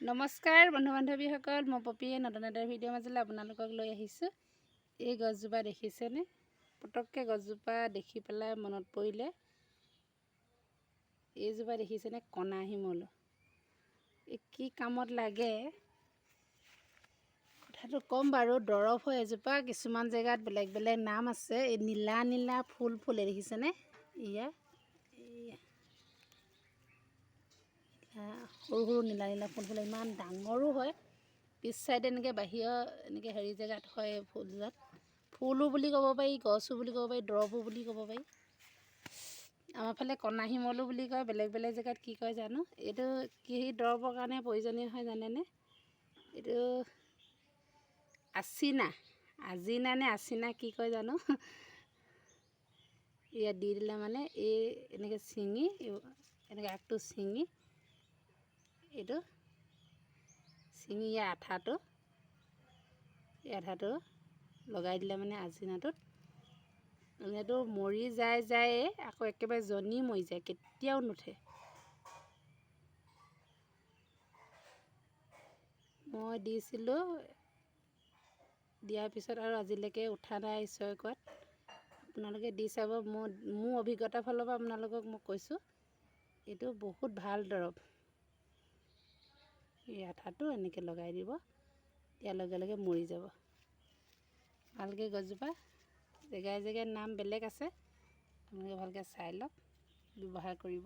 নমস্কাৰ বন্ধু বান্ধৱীসকল, মই পপিয়ে নতুন এটা ভিডিঅ' মাজলৈ আপোনালোকক লৈ আহিছোঁ। এই গছজোপা দেখিছেনে? পটককৈ গছজোপা দেখি পেলাই মনত পৰিলে, এইজোপা দেখিছেনে? কণা শিমলু। এই কি কামত লাগে কথাটো ক'ম বাৰু। দৰৱ হয় এজোপা, কিছুমান জেগাত বেলেগ বেলেগ নাম আছে। এই নীলা নীলা ফুল ফুলে দেখিছেনে? এয়া সৰু সৰু নীলা নীলা ফুল ফুলে, ইমান ডাঙৰো হয়। পিছ চাইডে এনেকৈ বাহিৰৰ এনেকৈ হেৰি জেগাত হয় ফুলজাত। ফুলো বুলি ক'ব পাৰি, গছো বুলি ক'ব পাৰি, দৰৱো বুলি ক'ব পাৰি। আমাৰ ফালে কণা শিমলু বুলি কয়, বেলেগ বেলেগ জেগাত কি কয় জানো। এইটো কি দৰৱৰ কাৰণে প্ৰয়োজনীয় হয় জানেনে? এইটো আজিনা নে আচিনা কি কয় জানো। ইয়াত দি দিলে মানে এই এনেকৈ ছিঙি, এনেকৈ আগটো ছিঙি, এইটো ছিঙি ইয়াৰ আঠাটো লগাই দিলে মানে আজিনাটোত এইটো মৰি যায় আকৌ একেবাৰে জনি মৰি যায়, কেতিয়াও নুঠে। মই দিছিলোঁ, দিয়াৰ পিছত আৰু আজিলৈকে উঠা নাই ঈশ্বৰে কোৱাত। আপোনালোকে দি চাব। মোৰ অভিজ্ঞতাৰ ফালৰ পৰা আপোনালোকক মই কৈছোঁ, এইটো বহুত ভাল দৰৱ। এই আঠাটো এনেকৈ লগাই দিব, দিয়াৰ লগে লগে মৰি যাব ভালকৈ গছজোপা। জেগাই জেগাই নাম বেলেগ আছে, আপোনালোকে ভালকৈ চাই লওক, ব্যৱহাৰ কৰিব।